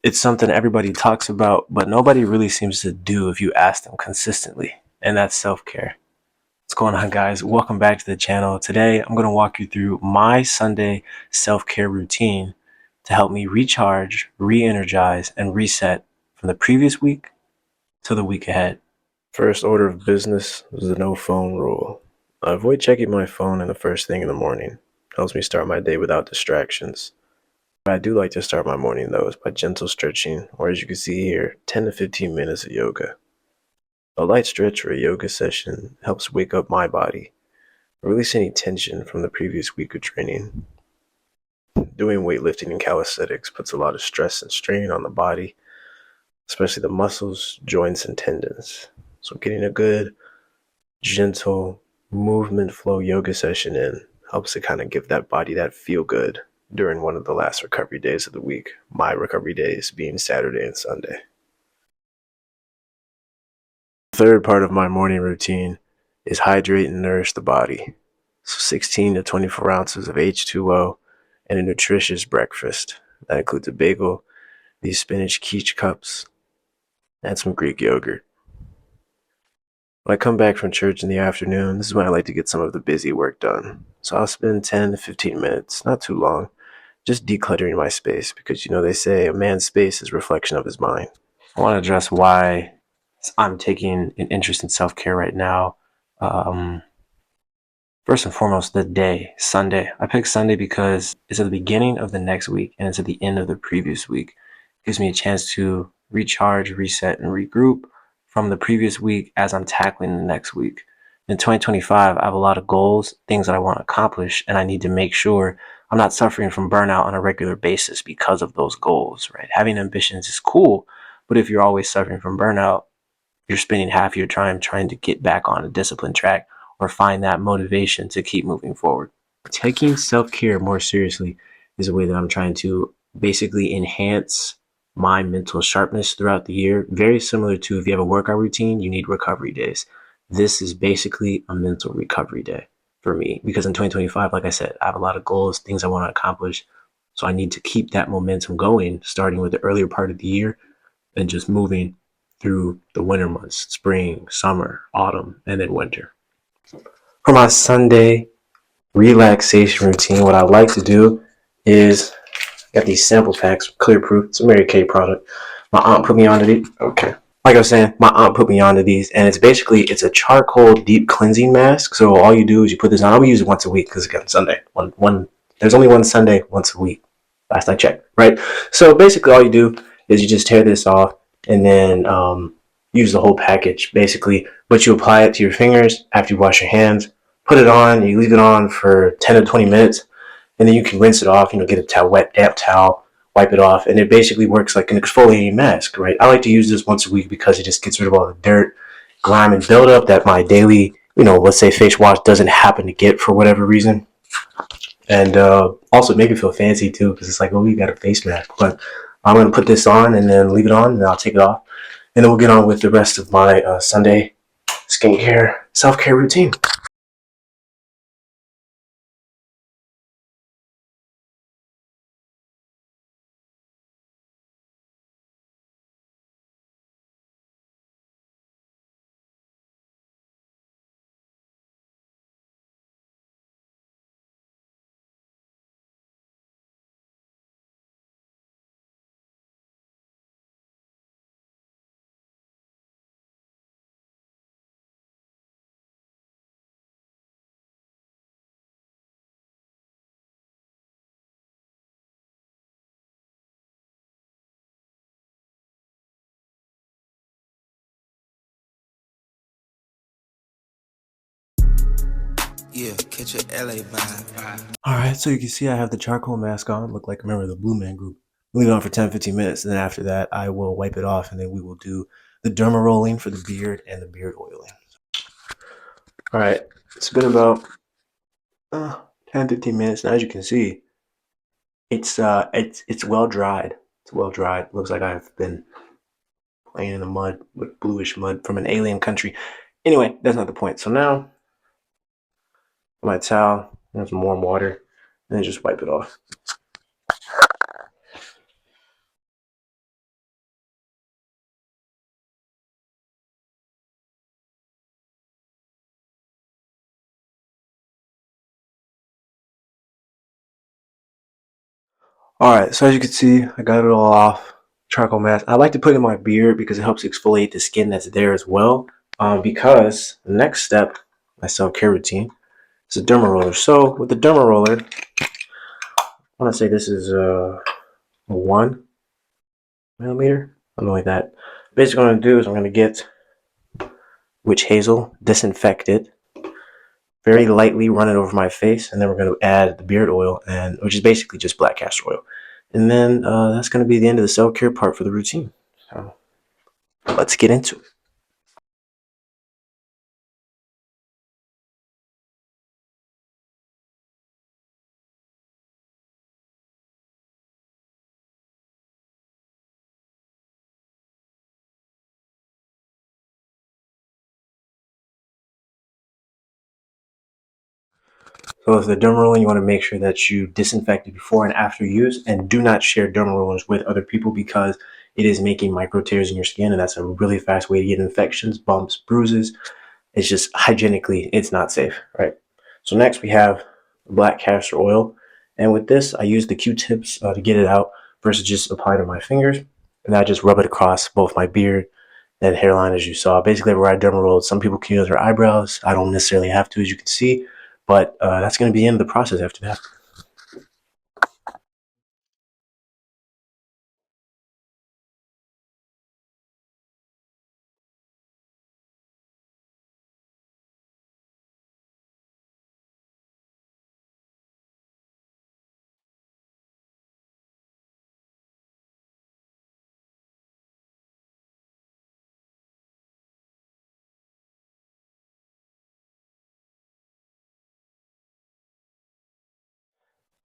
It's something everybody talks about, but nobody really seems to do if you ask them consistently, and that's self-care. What's going on, guys? Welcome back to the channel. Today, I'm going to walk you through my Sunday self-care routine to help me recharge, re-energize, and reset from the previous week to the week ahead. First order of business is the no phone rule. I avoid checking my phone in the first thing in the morning. Helps me start my day without distractions. I do like to start my morning though is by gentle stretching, or as you can see here, 10 to 15 minutes of yoga. A light stretch or a yoga session helps wake up my body, release any tension from the previous week of training. Doing weightlifting and calisthenics puts a lot of stress and strain on the body, especially the muscles, joints, and tendons. So getting a good, gentle movement flow yoga session in helps to kind of give that body that feel good during one of the last recovery days of the week, my recovery days being Saturday and Sunday. The third part of my morning routine is hydrate and nourish the body. So 16 to 24 ounces of H2O and a nutritious breakfast. That includes a bagel, these spinach quiche cups, and some Greek yogurt. When I come back from church in the afternoon, this is when I like to get some of the busy work done. So I'll spend 10 to 15 minutes, not too long, just decluttering my space because, they say a man's space is a reflection of his mind. I want to address why I'm taking an interest in self-care right now. First and foremost, the day, Sunday. I picked Sunday because it's at the beginning of the next week and it's at the end of the previous week. It gives me a chance to recharge, reset, and regroup from the previous week as I'm tackling the next week. In 2025, I have a lot of goals, things that I want to accomplish, and I need to make sure I'm not suffering from burnout on a regular basis because of those goals, right? Having ambitions is cool, but if you're always suffering from burnout, you're spending half your time trying to get back on a disciplined track or find that motivation to keep moving forward. Taking self-care more seriously is a way that I'm trying to basically enhance my mental sharpness throughout the year. Very similar to if you have a workout routine, you need recovery days. This is basically a mental recovery day for me because in 2025, like I said, I have a lot of goals, things I want to accomplish. So I need to keep that momentum going, starting with the earlier part of the year and just moving through the winter months, spring, summer, autumn, and then winter. For my Sunday relaxation routine, what I like to do is I got these sample packs, Clear Proof. It's a Mary Kay product. My aunt put me onto these. Okay. Like I was saying, my aunt put me onto these, and it's a charcoal deep cleansing mask. So all you do is you put this on. I'll use it once a week because again, Sunday. There's only one Sunday once a week. Last I checked, right? So basically, all you do is you just tear this off and then use the whole package basically. But you apply it to your fingers after you wash your hands. Put it on. You leave it on for 10 to 20 minutes and then you can rinse it off, get a wet, damp towel, wipe it off, and it basically works like an exfoliating mask, right? I like to use this once a week because it just gets rid of all the dirt, grime, and buildup that my daily, let's say face wash doesn't happen to get for whatever reason. And also make it feel fancy too, because it's like, oh, you got a face mask. But I'm going to put this on and then leave it on, and I'll take it off. And then we'll get on with the rest of my Sunday skincare, self-care routine. Yeah, catch a LA vibe. All right, so you can see I have the charcoal mask on, look like a member of the Blue Man Group. Leave it on for 10, 15 minutes, and then after that, I will wipe it off, and then we will do the derma rolling for the beard and the beard oiling. All right, it's been about 10, 15 minutes, and as you can see, it's well dried. It's well dried. Looks like I've been playing in the mud with bluish mud from an alien country. Anyway, that's not the point. So now, my towel, and some warm water, and then just wipe it off. All right, so as you can see, I got it all off. Charcoal mask. I like to put in my beard because it helps exfoliate the skin that's there as well. Because the next step, my self-care routine, is a derma roller. So with the derma roller, I want to say this is 1 millimeter, something like that. Basically, what I'm going to do is I'm going to get witch hazel, disinfect it, very lightly run it over my face, and then we're going to add the beard oil, and which is basically just black castor oil. And then that's going to be the end of the self-care part for the routine. So let's get into it. So with the derma roller, you want to make sure that you disinfect it before and after use, and do not share derma rollers with other people because it is making micro tears in your skin, and that's a really fast way to get infections, bumps, bruises. It's just hygienically, it's not safe, right? So next we have black castor oil, and with this, I use the Q-tips to get it out versus just apply it on my fingers, and I just rub it across both my beard and hairline, as you saw. Basically, where I derma rolled, some people can use their eyebrows. I don't necessarily have to, as you can see, but that's going to be the end of the process after that.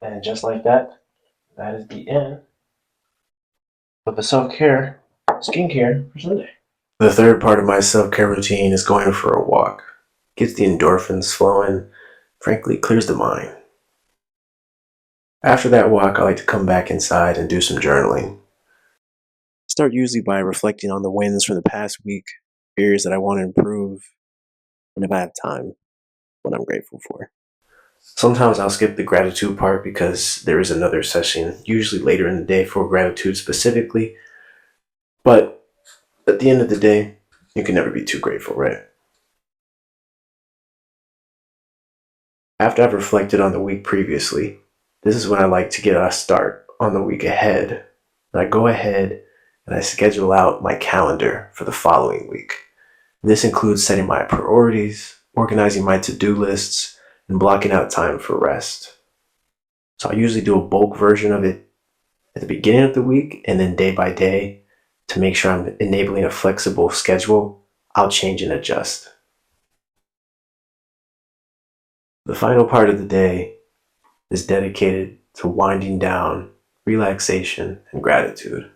And just like that, that is the end of the self-care skincare for Sunday. The third part of my self-care routine is going for a walk. Gets the endorphins flowing, frankly clears the mind. After that walk, I like to come back inside and do some journaling. Start usually by reflecting on the wins from the past week, areas that I want to improve, and if I have time, what I'm grateful for. Sometimes I'll skip the gratitude part because there is another session, usually later in the day, for gratitude specifically. But at the end of the day, you can never be too grateful, right? After I've reflected on the week previously, this is when I like to get a start on the week ahead. And I go ahead and I schedule out my calendar for the following week. This includes setting my priorities, organizing my to-do lists, and blocking out time for rest. So I usually do a bulk version of it at the beginning of the week, and then day by day, to make sure I'm enabling a flexible schedule, I'll change and adjust. The final part of the day is dedicated to winding down, relaxation, and gratitude.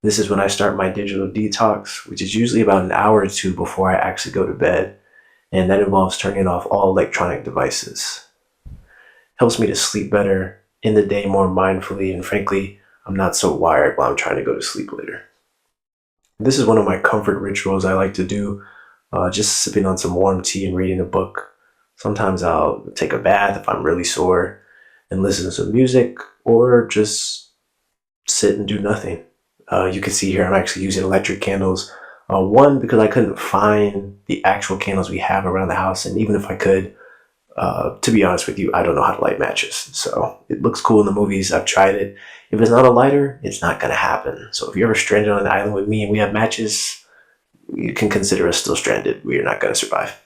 This is when I start my digital detox, which is usually about an hour or two before I actually go to bed, and that involves turning off all electronic devices. Helps me to sleep better in the day more mindfully, and frankly, I'm not so wired while I'm trying to go to sleep later. This is one of my comfort rituals I like to do, just sipping on some warm tea and reading a book. Sometimes I'll take a bath if I'm really sore and listen to some music, or just sit and do nothing. You can see here I'm actually using electric candles. One, because I couldn't find the actual candles we have around the house, and even if I could, to be honest with you, I don't know how to light matches. So it looks cool in the movies. I've tried it. If it's not a lighter, it's not going to happen. So if you're ever stranded on an island with me and we have matches, you can consider us still stranded. We are not going to survive.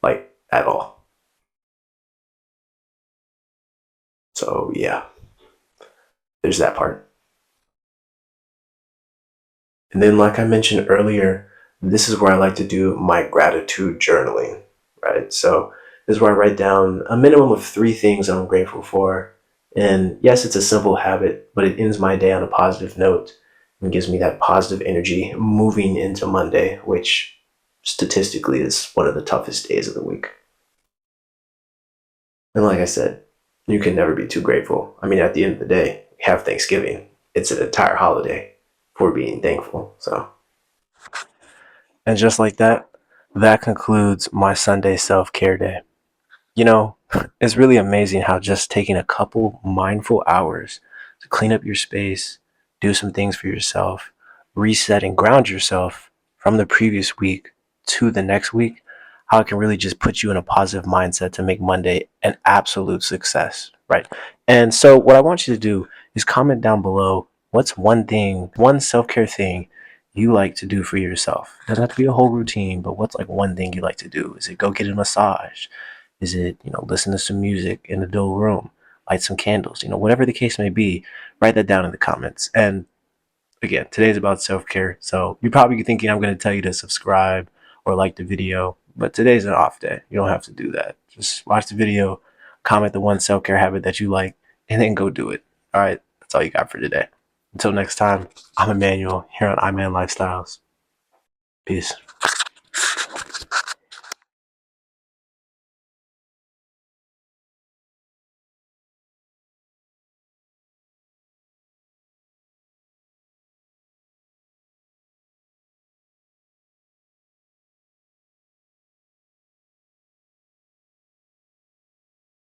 Like, at all. So yeah, there's that part. And then, like I mentioned earlier, this is where I like to do my gratitude journaling, right? So this is where I write down a minimum of 3 things I'm grateful for. And yes, it's a simple habit, but it ends my day on a positive note and gives me that positive energy moving into Monday, which statistically is one of the toughest days of the week. And like I said, you can never be too grateful. I mean, at the end of the day, we have Thanksgiving. It's an entire holiday for being thankful. So, and just like that, that concludes my Sunday self care day. You know, It's really amazing how just taking a couple mindful hours to clean up your space, do some things for yourself, reset and ground yourself from the previous week to the next week, how it can really just put you in a positive mindset to make Monday an absolute success, right? And so, what I want you to do is comment down below what's one thing, one self care thing you like to do for yourself. It doesn't have to be a whole routine, but what's like one thing you like to do? Is it go get a massage? Is it, listen to some music in a dull room, light some candles, whatever the case may be, write that down in the comments. And again, today's about self-care. So you're probably thinking I'm going to tell you to subscribe or like the video, but today's an off day. You don't have to do that. Just watch the video, comment the one self-care habit that you like, and then go do it. All right. That's all you got for today. Until next time, I'm Emmanuel here on iMan Lifestyles. Peace.